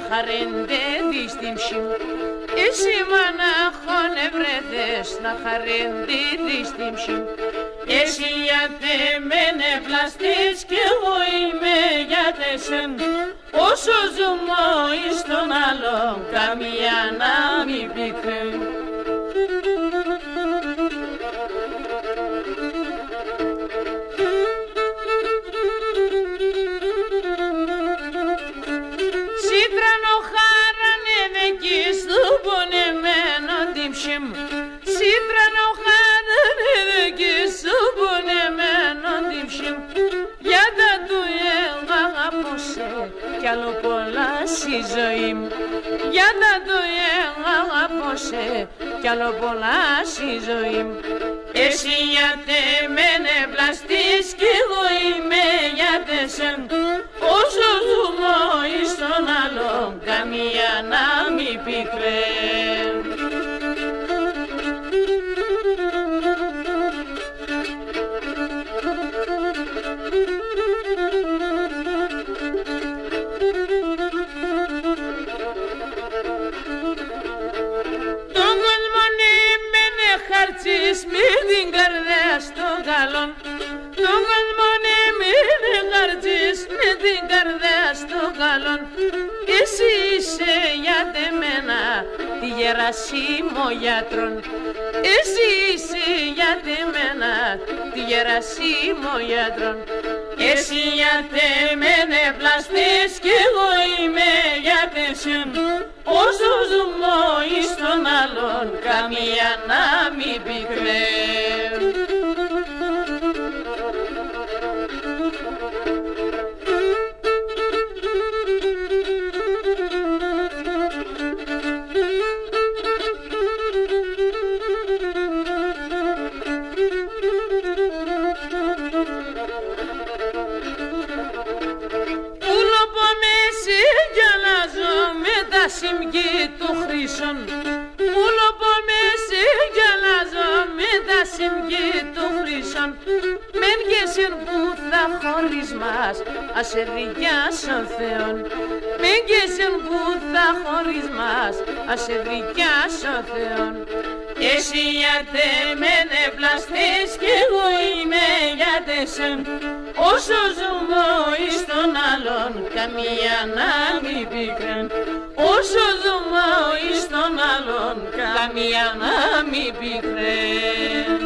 χαρέντε δίστημψη. Εσύ μαναχόν ευρέδες να χαρέντε δίστημψη. Εσύ γιατί μενε πλαστείς κι εγώ είμαι γιατί σεν. Όσο ζούμε εις τον άλλον καμία να μην πικρέ. Σύτρανο χάρανε δεκείς του πονεμένο τύψιμ. Σύτρανο χάρανε δεκείς του πονεμένο τύψιμ. Για τα του αγαπώσε κι άλλο πολλά στη ζωή μου. Για τα του αγαπώσε κι άλλο πολλά στη ζωή μου. Εσύ γιατί μενε πλαστείς κι εγώ είμαι γιατί σεν. Όσο ζούμε εις τον άλλον καμία να μην πικρέ. Με την καρδιά στο καλόν. Τον κόσμο μην χαρτζείς με την καρδιά στο καλόν. Εσύ είσαι για μένα τη γερασίμο γιατρόν. Εσύ είσαι για μένα τη γερασίμο γιατρόν. Εσύ γιατί μενε πλαστείς κι εγώ είμαι γιατί σεν. Όσο ζούμε εις τον άλλον καμία να μην πικρέ. Συμκή του χρυσών πουλοπώ με συγκαλάζω με τα συμκή του χρυσών. Μεν και συν που θα χωρίς μας ας εδρικιάσω Θεόν. Μεν και συν που θα χωρίς μας ας εδρικιάσω Θεόν. Εσύ γιατί μενε πλαστείς κι εγώ είμαι γιατί σεν. Όσο ζούμε εις τον άλλον καμία να μην πικρέν. Όσο ζούμε εις τον άλλον καμία να μην πικρέν.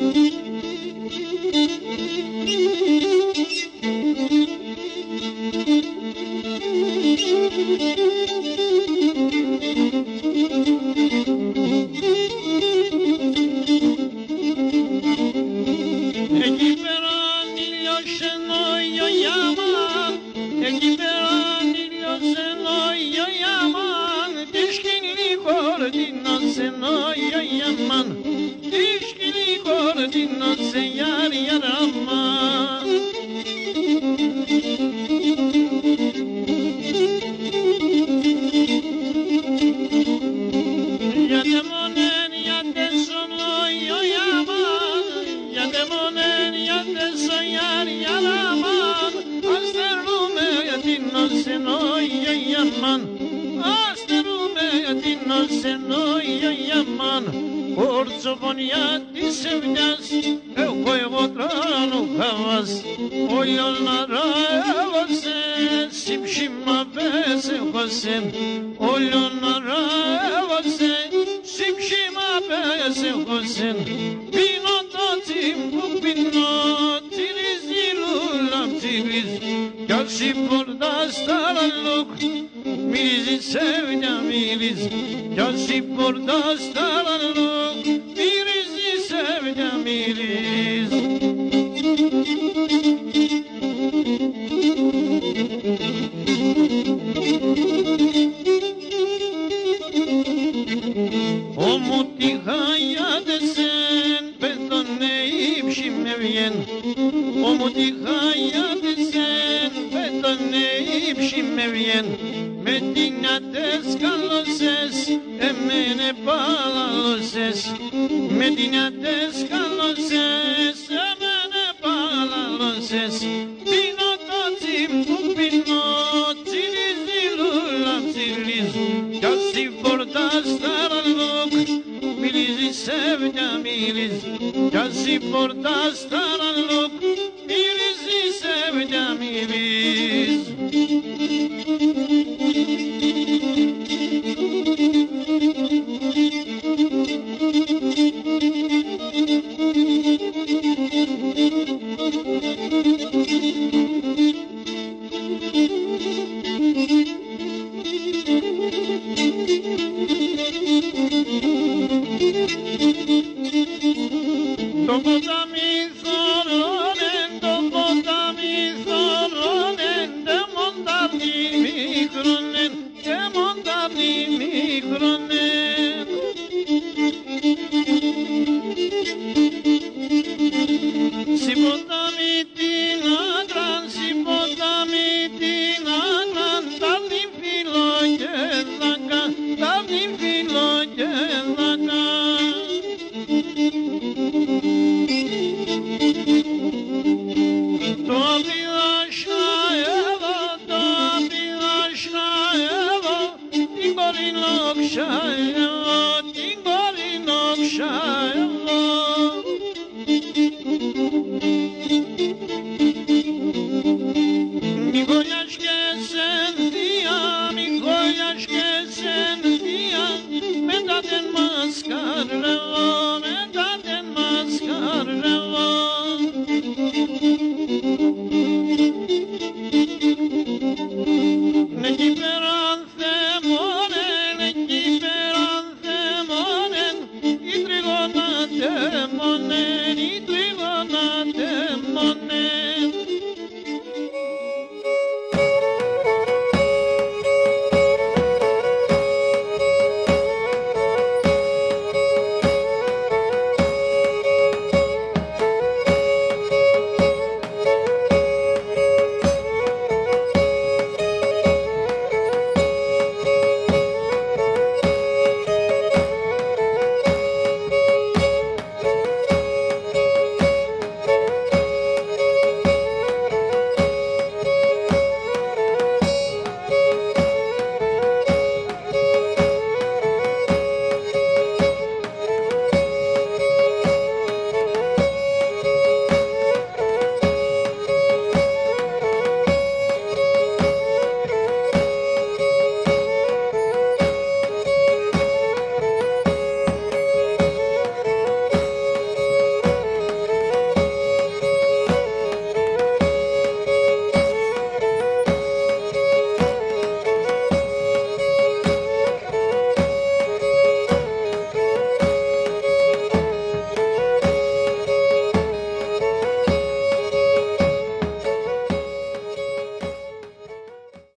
Thank you. Asta lumea din noastră noi iaman, orice vonia ti se vdeas, eu coi votranu havas, oiol na ravase, sim shima vese hosem, oiol na ravase, sim shima vese hosem, vino totim kupino, tiriz ilulam tiriz, Gelsi burada staraluk, milizi sevda miliz. Gelsi burada staraluk, milizi sevda miliz. O muti hayadesen, betoneyip şimmevyen. O muti hayadesen, betoneyip şimmevyen. Medine'de skallı ses, emene bağlı ses. Medine'de skallı ses, emene bağlı ses. Binotatim bu binot, siliz ilulam siliz. Gelsi burada staraluk, milizi sevda miliz. Gelsi burada staraluk, milizi sevda miliz. Mascara